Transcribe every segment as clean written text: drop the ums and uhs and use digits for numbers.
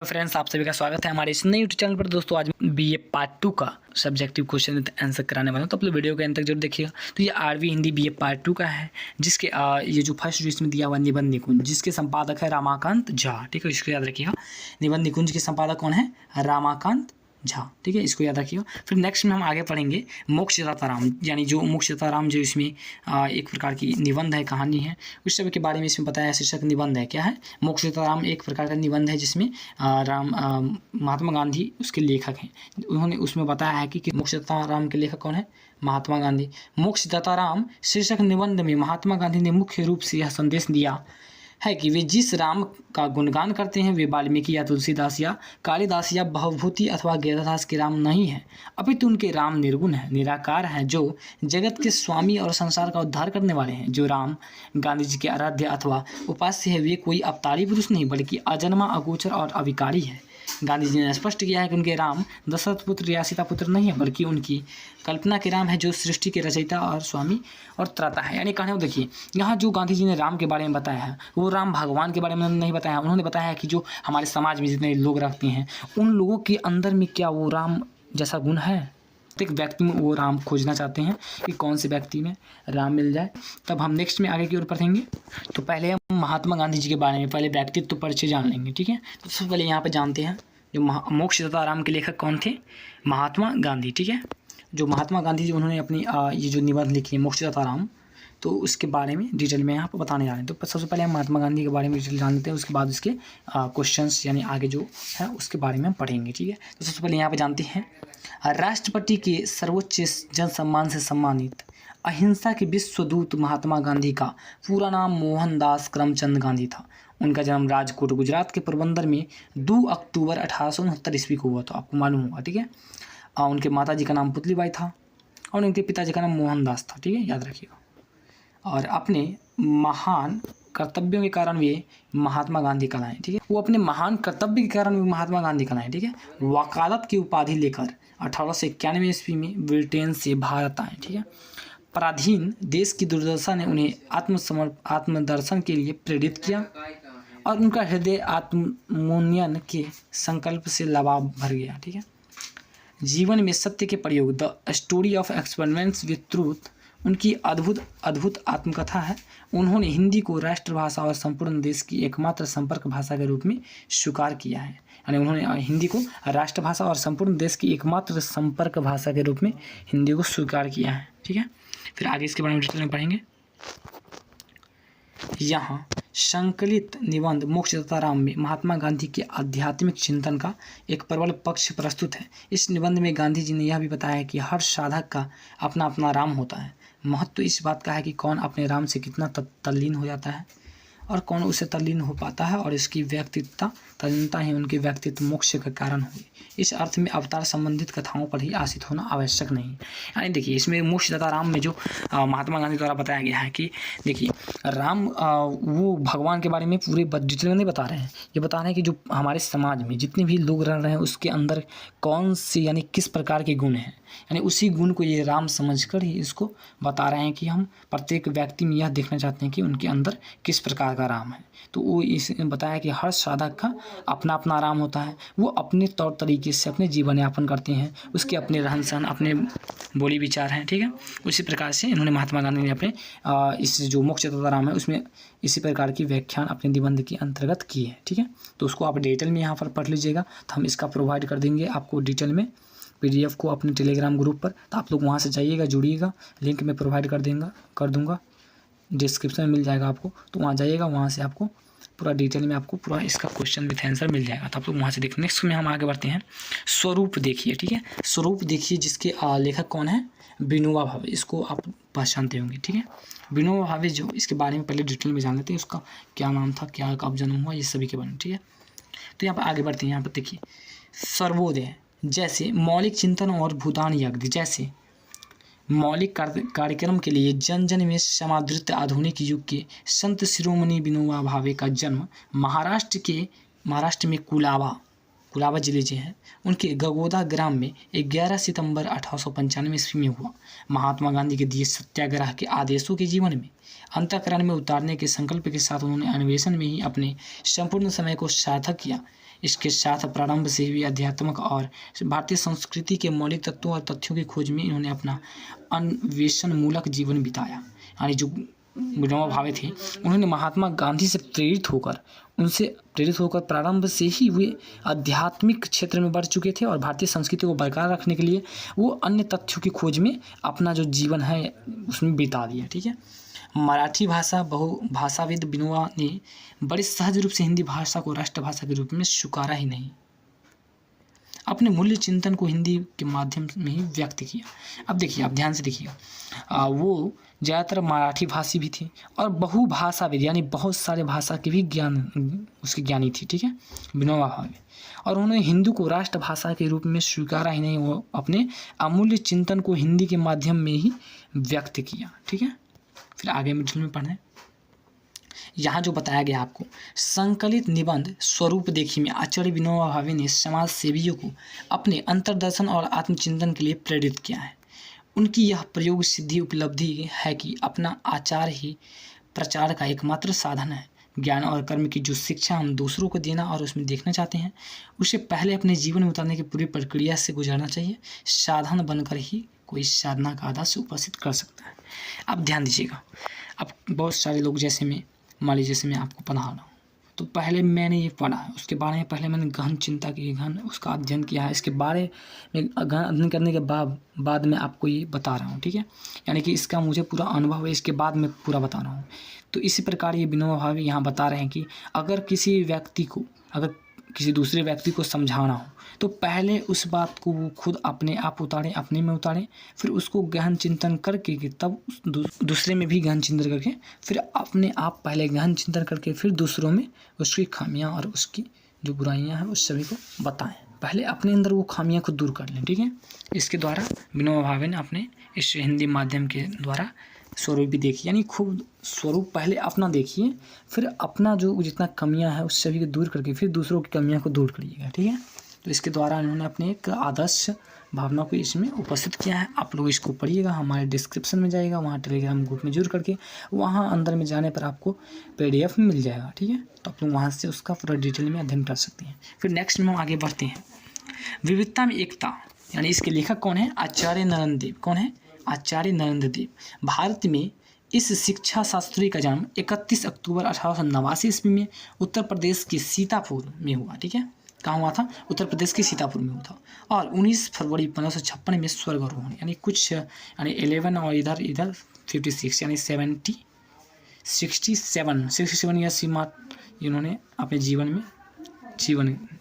Friends, आप सभी का स्वागत है हमारे इस नए यूट्यूब चैनल पर। दोस्तों, आज बीए पार्ट 2 का सब्जेक्टिव क्वेश्चन विद आंसर कराने वाला हूं, तो आप लोग वीडियो के अंत तक जरूर देखिएगा। तो ये आरवी हिंदी बीए पार्ट 2 का है, जिसके ये जो फर्स्ट जो इसमें दिया हुआ निबंध निकुंज, जिसके संपादक है रामाकांत झा। ठीक है, इसको याद रखिएगा। निबंध निकुंज के संपादक कौन है? रामाकांत झा। ठीक है, इसको याद रखिएगा। फिर नेक्स्ट में हम आगे पढ़ेंगे मोक्षदाताराम, यानी जो मोक्षदाताराम जो इसमें एक प्रकार की निबंध है, कहानी है, उस सब के बारे में इसमें बताया। शीर्षक निबंध है, क्या है? मोक्षदाताराम एक प्रकार का निबंध है जिसमें महात्मा गांधी उसके लेखक हैं। उन्होंने उसमें बताया है कि मोक्षदाताराम के लेखक कौन है? महात्मा गांधी। मोक्षदाताराम शीर्षक निबंध में महात्मा गांधी ने मुख्य रूप से यह संदेश दिया है कि वे जिस राम का गुणगान करते हैं वे वाल्मीकि या तुलसीदास या कालिदास या भवभूति अथवा गीतादास के राम नहीं है, अपितु उनके राम निर्गुण है, निराकार हैं, जो जगत के स्वामी और संसार का उद्धार करने वाले हैं। जो राम गांधी जी के आराध्य अथवा उपास्य है वे कोई अवतारी पुरुष नहीं बल्कि अजन्मा, अगोचर और अविकारी है। गांधी जी ने स्पष्ट किया है कि उनके राम दशरथ पुत्र या सीता पुत्र नहीं है बल्कि उनकी कल्पना के राम है, जो सृष्टि के रचयिता और स्वामी और त्राता है। यानी कहने को देखिए, यहाँ जो गांधी जी ने राम के बारे में बताया है वो राम भगवान के बारे में नहीं बताया। उन्होंने बताया है कि जो हमारे समाज में जितने लोग रखते हैं उन लोगों के अंदर में क्या वो राम जैसा गुण है। प्रत्येक व्यक्ति में वो राम खोजना चाहते हैं कि कौन से व्यक्ति में राम मिल जाए। तब हम नेक्स्ट में आगे की ओर पढ़ेंगे। तो पहले हम महात्मा गांधी जी के बारे में पहले व्यक्तित्व परिचय जान लेंगे। ठीक है, तो सबसे पहले यहाँ पे जानते हैं जो मोक्षदाताराम के लेखक कौन थे? महात्मा गांधी। ठीक है, जो महात्मा गांधी जी उन्होंने अपनी ये जो निबंध लिखी है मोक्षदाताराम, तो उसके बारे में डिटेल में यहाँ पर बताने जा रहे हैं। तो सबसे पहले हम महात्मा गांधी के बारे में डिटेल जान लेते हैं, उसके बाद उसके क्वेश्चंस यानी आगे जो है उसके बारे में हम पढ़ेंगे। ठीक है, तो सबसे पहले यहाँ पे जानते हैं राष्ट्रपति के सर्वोच्च जन सम्मान से सम्मानित अहिंसा के विश्वदूत महात्मा गांधी का पूरा नाम मोहनदास करमचंद गांधी था। उनका जन्म राजकोट गुजरात के पोरबंदर में 2 अक्टूबर 1869 ईस्वी को हुआ, तो आपको मालूम होगा। ठीक है, उनके माता जी का नाम पुतलीबाई था और उनके पिताजी का नाम मोहनदास था। ठीक है, याद रखिएगा। और अपने महान कर्तव्यों के कारण वे महात्मा गांधी कहलाए। ठीक है, वो अपने महान कर्तव्य के कारण वे महात्मा गांधी कहलाए। ठीक है, वकालत की उपाधि लेकर 1891 ईस्वी में ब्रिटेन से भारत आए। ठीक है, पराधीन देश की दुर्दशा ने उन्हें आत्मदर्शन के लिए प्रेरित किया और उनका हृदय आत्मोन्नयन के संकल्प से लबाब भर गया। ठीक है, जीवन में सत्य के प्रयोग the story of experiments with truth उनकी अद्भुत आत्मकथा है। उन्होंने हिंदी को राष्ट्रभाषा और संपूर्ण देश की एकमात्र संपर्क भाषा के रूप में स्वीकार किया है। यानी उन्होंने हिंदी को राष्ट्रभाषा और संपूर्ण देश की एकमात्र संपर्क भाषा के रूप में हिंदी को स्वीकार किया है। ठीक है, फिर आगे इसके बारे में डिटेल में पढ़ेंगे। यहाँ संकलित निबंध मोक्षदाताराम में महात्मा गांधी के आध्यात्मिक चिंतन का एक प्रबल पक्ष प्रस्तुत है। इस निबंध में गांधी जी ने यह भी बताया कि हर साधक का अपना अपना राम होता है। महत्व इस बात का है कि कौन अपने राम से कितना तल्लीन हो जाता है और कौन उससे तल्लीन हो पाता है, और इसकी व्यक्तित्व तल्लीनता ही उनके व्यक्तित्व मोक्ष का कारण हुई। इस अर्थ में अवतार संबंधित कथाओं पर ही आश्रित होना आवश्यक नहीं। यानी देखिए, इसमें मोक्षदाताराम में जो महात्मा गांधी द्वारा बताया गया है कि देखिए राम वो भगवान के बारे में पूरे डिटेल में नहीं बता रहे हैं। ये बता रहे हैं कि जो हमारे समाज में जितने भी लोग रह रहे हैं उसके अंदर कौन से यानी किस प्रकार के गुण हैं, यानी उसी गुण को ये राम समझकर ही इसको बता रहे हैं कि हम प्रत्येक व्यक्ति में यह देखना चाहते हैं कि उनके अंदर किस प्रकार का राम है। तो वो इसने बताया कि हर साधक का अपना अपना राम होता है। वो अपने तौर तरीके से अपने जीवन यापन करते हैं, उसके अपने रहन सहन, अपने बोली विचार हैं। ठीक है, उसी प्रकार से इन्होंने महात्मा गांधी ने अपने इस जो मोक्षदाताराम है उसमें इसी प्रकार की व्याख्यान अपने निबंध के अंतर्गत की है। ठीक है, तो उसको आप डिटेल में यहाँ पर पढ़ लीजिएगा। तो हम इसका प्रोवाइड कर देंगे आपको डिटेल में PDF को अपने टेलीग्राम ग्रुप पर, तो आप लोग वहाँ से जाइएगा, जुड़िएगा। लिंक मैं प्रोवाइड कर दूँगा, डिस्क्रिप्शन में मिल जाएगा आपको। तो वहाँ जाइएगा, वहाँ से आपको पूरा डिटेल में आपको पूरा इसका क्वेश्चन विथ आंसर मिल जाएगा। तो आप लोग वहाँ से देखिए। नेक्स्ट में हम आगे बढ़ते हैं। स्वरूप देखिए। ठीक है, स्वरूप देखिए जिसके लेखक कौन है? विनोबा भावे। इसको आप पहचानते होंगे। ठीक है, विनोबा भावे जो, इसके बारे में पहले डिटेल में जान लेते हैं। उसका क्या नाम था, क्या कब जन्म हुआ, ये सभी के बारे में। ठीक है, तो यहाँ पर आगे बढ़ते हैं। यहाँ पर देखिए सर्वोदय जैसे मौलिक चिंतन और भूदान यज्ञ जैसे मौलिक कार्यक्रम के लिए जन जन में समादृत आधुनिक युग के संत शिरोमणि विनोबा भावे का जन्म महाराष्ट्र में कुलाबा जिले जो है उनके गगोदा ग्राम में 11 सितंबर 1895 ईस्वी में हुआ। महात्मा गांधी के दिए सत्याग्रह के आदेशों के जीवन में अंतःकरण में उतारने के संकल्प के साथ उन्होंने अन्वेषण में ही अपने संपूर्ण समय को सार्थक किया। इसके साथ प्रारंभ से ही आध्यात्मिक और भारतीय संस्कृति के मौलिक तत्वों और तथ्यों की खोज में इन्होंने अपना अन्वेषण मूलक जीवन बिताया। यानी जो विनोबा भावे थे, उन्होंने महात्मा गांधी से प्रेरित होकर प्रारंभ से ही वे आध्यात्मिक क्षेत्र में बढ़ चुके थे और भारतीय संस्कृति को बरकरार रखने के लिए वो अन्य तथ्यों की खोज में अपना जो जीवन है उसमें बिता दिया। ठीक है। मराठी बहुभाषाविद विनोबा ने बड़े सहज रूप से हिंदी भाषा को राष्ट्रभाषा के रूप में स्वीकारा ही नहीं, अपने मूल्य चिंतन को हिंदी के माध्यम में ही व्यक्त किया। अब देखिए, आप ध्यान से देखिए, वो ज़्यादातर मराठी भाषी भी थी और बहुभाषाविद यानी बहुत सारे भाषा के भी उसकी ज्ञानी थी। ठीक है, विनोबा भावे। और उन्होंने हिंदी को राष्ट्रभाषा के रूप में स्वीकारा ही नहीं, वो अपने अमूल्य चिंतन को हिंदी के माध्यम में ही व्यक्त किया। ठीक है, फिर आगे मिडिल में पढ़ें। यहाँ जो बताया गया आपको संकलित निबंध स्वरूप देखी में आचार्य विनोबा भावे ने समाज सेवियों को अपने अंतर्दर्शन और आत्मचिंतन के लिए प्रेरित किया है। उनकी यह प्रयोग सिद्धि उपलब्धि है कि अपना आचार ही प्रचार का एकमात्र साधन है। ज्ञान और कर्म की जो शिक्षा हम दूसरों को देना और उसमें देखना चाहते हैं, उसे पहले अपने जीवन में उतारने की पूरी प्रक्रिया से गुजरना चाहिए। साधन बनकर ही कोई साधना का आदर्श उपस्थित कर सकता है। अब ध्यान दीजिएगा, अब बहुत सारे लोग मान लीजिए जैसे मैं आपको पढ़ा रहा हूँ, तो पहले मैंने ये पढ़ा है, उसके बारे में पहले मैंने गहन चिंता की, गहन उसका अध्ययन किया है, इसके बारे में गहन अध्ययन करने के बाद मैं आपको ये बता रहा हूँ। ठीक है, यानी कि इसका मुझे पूरा अनुभव है, इसके बाद मैं पूरा बता रहा हूँ। तो इसी प्रकार ये विनोबा भावे यहाँ बता रहे हैं कि अगर किसी दूसरे व्यक्ति को समझाना हो तो पहले उस बात को वो खुद अपने आप उतारें, अपने में उतारें, फिर उसको गहन चिंतन करके तब दूसरे में भी गहन चिंतन करके, फिर अपने आप पहले गहन चिंतन करके फिर दूसरों में उसकी खामियां और उसकी जो बुराइयां हैं उस सभी को बताएं। पहले अपने अंदर वो खामियां को दूर कर लें। ठीक है, इसके द्वारा विनोबा भावे ने अपने इस हिंदी माध्यम के द्वारा स्वरूप भी देखिए, यानी खूब स्वरूप पहले अपना देखिए, फिर अपना जो जितना कमियां है उस सभी को दूर करके फिर दूसरों की कमियां को दूर करिएगा। ठीक है, तो इसके द्वारा इन्होंने अपने एक आदर्श भावना को इसमें उपस्थित किया है। आप लोग इसको पढ़िएगा, हमारे डिस्क्रिप्शन में जाएगा, वहाँ टेलीग्राम ग्रुप में जुड़ करके वहाँ अंदर में जाने पर आपको PDF मिल जाएगा। ठीक है, तो आप लोग वहाँ से उसका पूरा डिटेल में अध्ययन कर सकते हैं। फिर नेक्स्ट में हम आगे बढ़ते हैं। विविधता में एकता, यानी इसके लेखक कौन है? आचार्य नरेंद्र देव। कौन है? आचार्य नरेंद्र देव। भारत में इस शिक्षा शास्त्री का जन्म 31 अक्टूबर 1889 ईस्वी में उत्तर प्रदेश के सीतापुर में हुआ। ठीक है, कहाँ हुआ था? उत्तर प्रदेश के सीतापुर में हुआ था। और 19 फरवरी 1556 में स्वर्गारोहण, यानी 11 और इधर 56, यानी 67 या सीमा इन्होंने अपने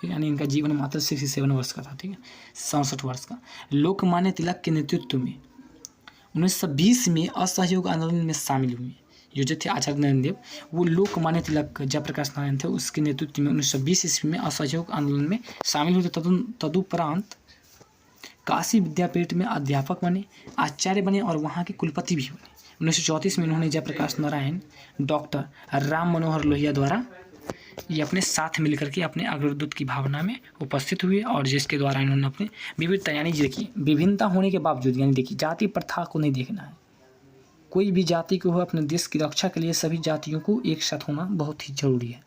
यानी इनका जीवन मात्र 67 वर्ष का था। ठीक है, 67 वर्ष का। लोकमान्य तिलक के नेतृत्व में 1920 में असहयोग आंदोलन में शामिल हुए। जो थे आचार्य नरेंद्र देव, वो लोकमान्य तिलक जयप्रकाश नारायण थे, उसके नेतृत्व में 1920 ईस्वी में असहयोग आंदोलन में शामिल हुए। तदुपरांत काशी विद्यापीठ में अध्यापक बने, आचार्य बने और वहाँ के कुलपति भी बने। 1934 में उन्होंने जयप्रकाश नारायण, डॉक्टर राम मनोहर लोहिया द्वारा ये अपने साथ मिलकर के अपने अग्रदूत की भावना में उपस्थित हुए और जिसके द्वारा इन्होंने अपने विविधता, यानी देखिए विभिन्नता होने के बावजूद, यानी देखिए जाति प्रथा को नहीं देखना है, कोई भी जाति को हो अपने देश की रक्षा के लिए सभी जातियों को एक साथ होना बहुत ही जरूरी है।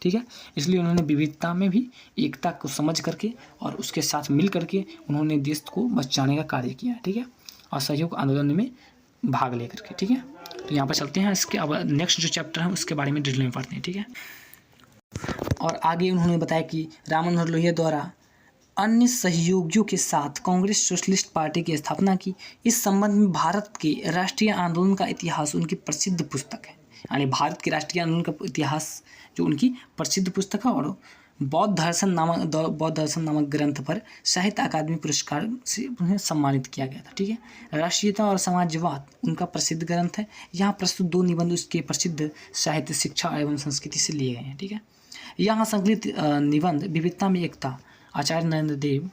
ठीक है, इसलिए उन्होंने विविधता में भी एकता को समझ करके और उसके साथ मिल करके उन्होंने देश को बचाने का कार्य किया। ठीक है, और सहयोग आंदोलन में भाग लेकर के। ठीक है, तो यहाँ पर चलते हैं, इसके अब नेक्स्ट जो चैप्टर है उसके बारे में डिटेल में पढ़ते हैं। ठीक है, और आगे उन्होंने बताया कि राम मनोहर लोहिया द्वारा अन्य सहयोगियों के साथ कांग्रेस सोशलिस्ट पार्टी की स्थापना की। इस संबंध में भारत के राष्ट्रीय आंदोलन का इतिहास उनकी प्रसिद्ध पुस्तक है, यानी भारत के राष्ट्रीय आंदोलन का इतिहास जो उनकी प्रसिद्ध पुस्तक है। और बौद्ध दर्शन नामक ग्रंथ पर साहित्य अकादमी पुरस्कार से उन्हें सम्मानित किया गया था। ठीक है, राष्ट्रीयता और समाजवाद उनका प्रसिद्ध ग्रंथ है। यहाँ प्रस्तुत 2 निबंध उसके प्रसिद्ध साहित्य, शिक्षा एवं संस्कृति से लिए गए हैं। ठीक है, यहाँ संकलित निबंध विविधता में एकता, आचार्य नरेंद्र देव,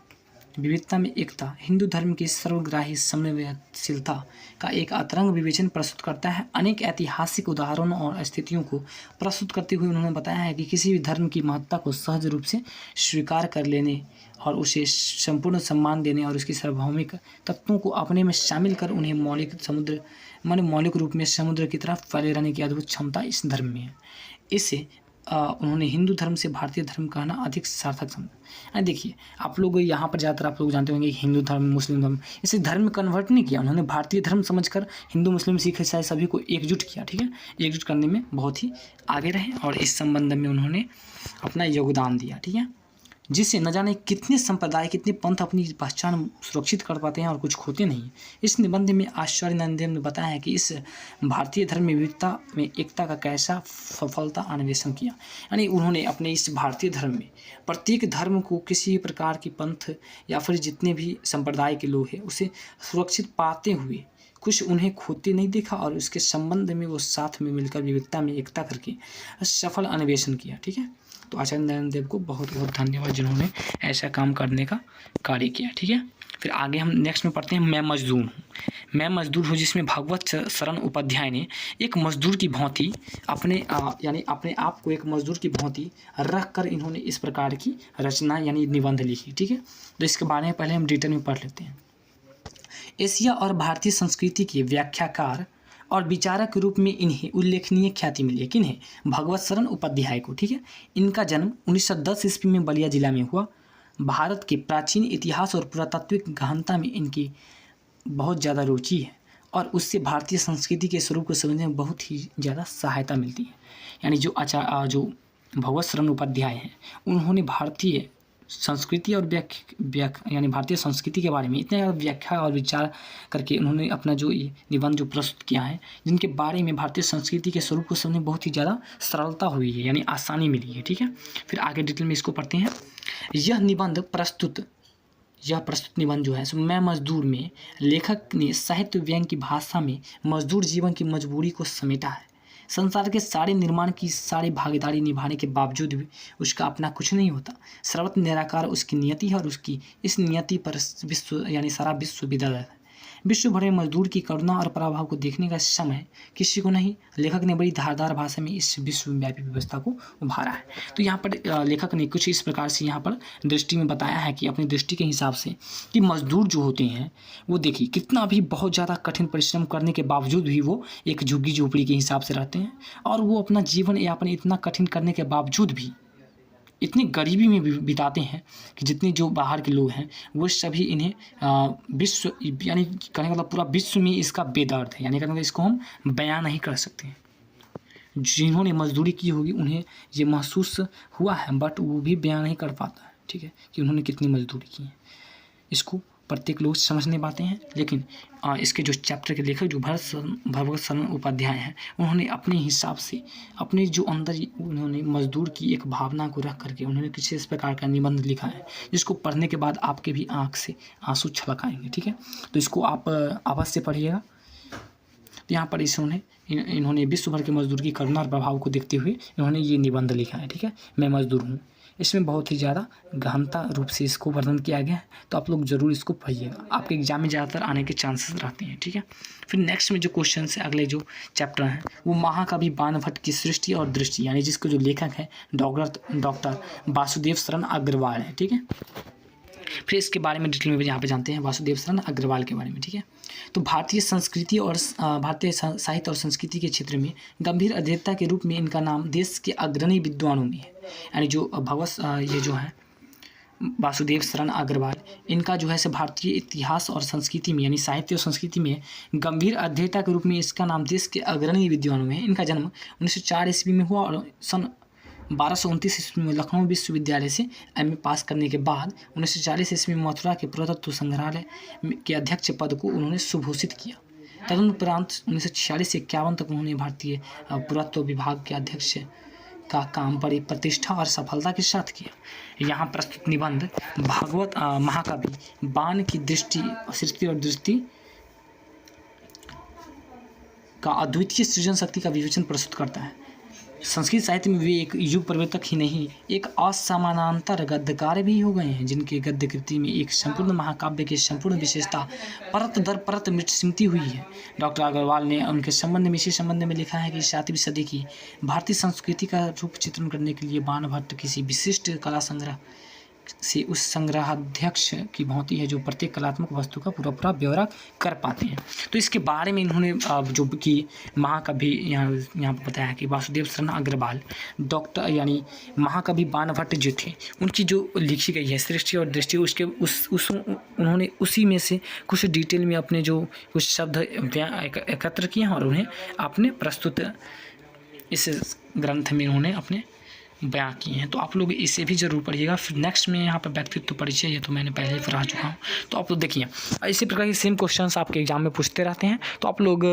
विविधता में एकता हिंदू धर्म की सर्वग्राही समन्वयशीलता का एक अतरंग विवेचन प्रस्तुत करता है। अनेक ऐतिहासिक उदाहरणों और स्थितियों को प्रस्तुत करते हुए उन्होंने बताया है कि किसी भी धर्म की महत्ता को सहज रूप से स्वीकार कर लेने और उसे संपूर्ण सम्मान देने और उसकी सार्वभौमिक तत्वों को अपने में शामिल कर उन्हें मौलिक रूप में समुद्र की तरफ फैले रहने की अद्भुत क्षमता इस धर्म में है। इसे उन्होंने हिंदू धर्म से भारतीय धर्म कहना अधिक सार्थक समझा। देखिए, आप लोग यहाँ पर ज़्यादातर आप लोग जानते होंगे हिंदू धर्म, मुस्लिम धर्म, इसे धर्म में कन्वर्ट नहीं किया उन्होंने, भारतीय धर्म समझकर हिंदू, मुस्लिम, सिख, ईसाई सभी को एकजुट किया। ठीक है, एकजुट करने में बहुत ही आगे रहे और इस संबंध में उन्होंने अपना योगदान दिया। ठीक है, जिससे न जाने कितने संप्रदाय, कितने पंथ अपनी पहचान सुरक्षित कर पाते हैं और कुछ खोते नहीं। इस निबंध में आचार्य नंददेव ने बताया है कि इस भारतीय धर्म में विविधता में एकता का कैसा सफलता अन्वेषण किया। यानी उन्होंने अपने इस भारतीय धर्म में प्रत्येक धर्म को, किसी प्रकार की पंथ या फिर जितने भी संप्रदाय के लोग हैं उसे सुरक्षित पाते हुए कुछ उन्हें खोते नहीं देखा और उसके संबंध में वो साथ में मिलकर विविधता में एकता करके सफल अन्वेषण किया। ठीक है, तो आचार्य नारायण देव को बहुत बहुत धन्यवाद जिन्होंने ऐसा काम करने का कार्य किया। ठीक है, फिर आगे हम नेक्स्ट में पढ़ते हैं मैं मजदूर हूँ। मैं मजदूर हूँ, जिसमें भगवत शरण उपाध्याय ने एक मजदूर की भांति यानी अपने आप को एक मजदूर की भांति रख कर इन्होंने इस प्रकार की रचना यानी निबंध लिखी। ठीक है, तो इसके बारे में पहले हम डिटेल में पढ़ लेते हैं। एशिया और भारतीय संस्कृति के व्याख्याकार और विचारक के रूप में इन्हें उल्लेखनीय ख्याति मिली है। किन्हें? भगवत शरण उपाध्याय को। ठीक है, इनका जन्म 1910 ईस्वी में बलिया जिला में हुआ। भारत के प्राचीन इतिहास और पुरातात्विक गहनता में इनकी बहुत ज़्यादा रुचि है और उससे भारतीय संस्कृति के स्वरूप को समझने में बहुत ही ज़्यादा सहायता मिलती है। यानी जो भगवत शरण उपाध्याय हैं उन्होंने भारतीय संस्कृति और यानी भारतीय संस्कृति के बारे में इतने ज़्यादा व्याख्या और विचार करके उन्होंने अपना जो ये निबंध जो प्रस्तुत किया है, जिनके बारे में भारतीय संस्कृति के स्वरूप को समझने बहुत ही ज़्यादा सरलता हुई है, यानी आसानी मिली है। ठीक है, फिर आगे डिटेल में इसको पढ़ते हैं। यह प्रस्तुत निबंध जो है सो मैं मजदूर में लेखक ने साहित्य व्यंग्य की भाषा में मजदूर जीवन की मजबूरी को समेटा है। संसार के सारे निर्माण की सारी भागीदारी निभाने के बावजूद भी उसका अपना कुछ नहीं होता। सर्वत्र निराकार उसकी नियति है और उसकी इस नियति पर विश्व यानी सारा विश्व विदा है। विश्व भर में मजदूर की करुणा और पराभव को देखने का समय किसी को नहीं। लेखक ने बड़ी धारदार भाषा में इस विश्वव्यापी व्यवस्था को उभारा है। तो यहाँ पर लेखक ने कुछ इस प्रकार से यहाँ पर दृष्टि में बताया है कि अपनी दृष्टि के हिसाब से कि मजदूर जो होते हैं वो देखिए कितना भी बहुत ज़्यादा कठिन परिश्रम करने के बावजूद भी वो एक झुग्गी झोपड़ी के हिसाब से रहते हैं और वो अपना जीवन यापन इतना कठिन करने के बावजूद भी इतनी गरीबी में बिताते हैं कि जितने जो बाहर के लोग हैं वो सभी इन्हें विश्व यानी कहने का मतलब पूरा विश्व में इसका बेदर्द है, यानी कहने का इसको हम बयान नहीं कर सकते हैं। जिन्होंने मजदूरी की होगी उन्हें ये महसूस हुआ है, बट वो भी बयान नहीं कर पाता है। ठीक है, कि उन्होंने कितनी मजदूरी की है, इसको प्रत्येक लोग समझ नहीं पाते हैं। लेकिन इसके जो चैप्टर के लेखक जो भगवत शरण उपाध्याय हैं उन्होंने अपने हिसाब से अपने जो अंदर उन्होंने मजदूर की एक भावना को रख करके उन्होंने किसी इस प्रकार का निबंध लिखा है जिसको पढ़ने के बाद आपके भी आँख से आंसू छलक आएंगे। ठीक है, तो इसको आप अवश्य पढ़िएगा। तो यहाँ पर इन्होंने विश्व भर के मजदूर की करुणा और प्रभाव को देखते हुए इन्होंने ये निबंध लिखा है। ठीक है, मैं मजदूर हूँ। इसमें बहुत ही ज़्यादा गहनता रूप से इसको वर्णन किया गया है, तो आप लोग ज़रूर इसको पढ़िएगा, आपके एग्जाम में ज़्यादातर आने के चांसेस रहते हैं। ठीक है, फिर नेक्स्ट में जो क्वेश्चन है अगले जो चैप्टर हैं वो महाकवि बाणभट्ट की सृष्टि और दृष्टि, यानी जिसको जो लेखक है डॉक्टर वासुदेव शरण अग्रवाल है। ठीक है, फिर इसके बारे में डिटेल में यहाँ पे जानते हैं वासुदेव शरण अग्रवाल के बारे में। ठीक है, तो भारतीय संस्कृति और भारतीय साहित्य और संस्कृति के क्षेत्र में गंभीर अध्येता के रूप में इनका नाम देश के अग्रणी विद्वानों में है। यानी जो ये जो है वासुदेव शरण अग्रवाल, इनका जो है से भारतीय इतिहास और संस्कृति में यानी साहित्य और संस्कृति में गंभीर अध्येता के रूप में इसका नाम देश के अग्रणी विद्वानों में है। इनका जन्म 1904 ईस्वी में हुआ और सन 1229 ईस्वी में लखनऊ विश्वविद्यालय से एमए पास करने के बाद 1940 ईस्वी में मथुरा के पुरातत्व संग्रहालय के अध्यक्ष पद को उन्होंने सुभूषित किया। तदुपरांत 1946 से 51 तक उन्होंने भारतीय पुरातत्व विभाग के अध्यक्ष का काम बड़ी प्रतिष्ठा और सफलता के साथ किया। यहाँ प्रस्तुत निबंध भागवत महाकवि बाण की सृष्टि और दृष्टि का अद्वितीय सृजन शक्ति का विवेचन प्रस्तुत करता है। संस्कृत साहित्य में वे एक युग प्रवर्तक ही नहीं, एक असमानांतर गद्यकार भी हो गए हैं, जिनके गद्य कृति में एक संपूर्ण महाकाव्य की संपूर्ण विशेषता परत दर परत सिमटी हुई है। डॉक्टर अग्रवाल ने उनके संबंध में इसी संबंध में लिखा है कि 7वीं सदी की भारतीय संस्कृति का रूप चित्रण करने के लिए बाणभट्ट किसी विशिष्ट कला संग्रह से उस संग्रहाध्यक्ष की भांति है जो प्रत्येक कलात्मक वस्तु का पूरा ब्यौरा कर पाते हैं। तो इसके बारे में इन्होंने जो कि महाकवि यहाँ पर बताया कि वासुदेव शरण अग्रवाल डॉक्टर यानी महाकवि बाणभट्ट जो थे उनकी जो लिखी गई है सृष्टि और दृष्टि उसके उन्होंने उसी में से कुछ डिटेल में अपने जो कुछ शब्द एकत्र किए हैं और उन्हें आपने प्रस्तुत इस ग्रंथ में उन्होंने अपने बयां किए हैं। तो आप लोग इसे भी ज़रूर पढ़िएगा। फिर नेक्स्ट में यहाँ पर व्यक्तित्व परिचय, ये तो मैंने पहले ही पढ़ा चुका हूँ। तो आप लोग देखिए इसी प्रकार के सेम क्वेश्चंस आपके एग्जाम में पूछते रहते हैं, तो आप लोग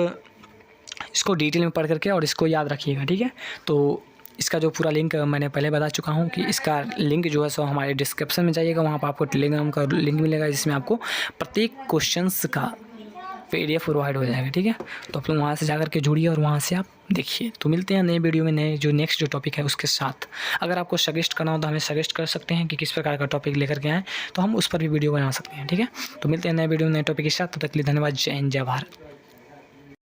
इसको डिटेल में पढ़ करके और इसको याद रखिएगा, ठीक है। तो इसका जो पूरा लिंक मैंने पहले बता चुका हूँ कि इसका लिंक जो है सो हमारे डिस्क्रिप्शन में जाइएगा, वहाँ पर आपको टेलीग्राम का लिंक मिलेगा जिसमें आपको प्रत्येक क्वेश्चंस का PDF प्रोवाइड हो जाएगा, ठीक है। तो आप लोग वहाँ से जाकर के जुड़िए और वहाँ से आप देखिए। तो मिलते हैं नए वीडियो में नेक्स्ट जो टॉपिक है उसके साथ। अगर आपको सजेस्ट करना हो तो हमें सजेस्ट कर सकते हैं कि किस प्रकार का टॉपिक लेकर के आएँ, तो हम उस पर भी वीडियो बना सकते हैं, ठीक है। तो मिलते हैं नए वीडियो में नए टॉपिक के साथ। तब तक के लिए धन्यवाद। जय हिंद, जय भारत।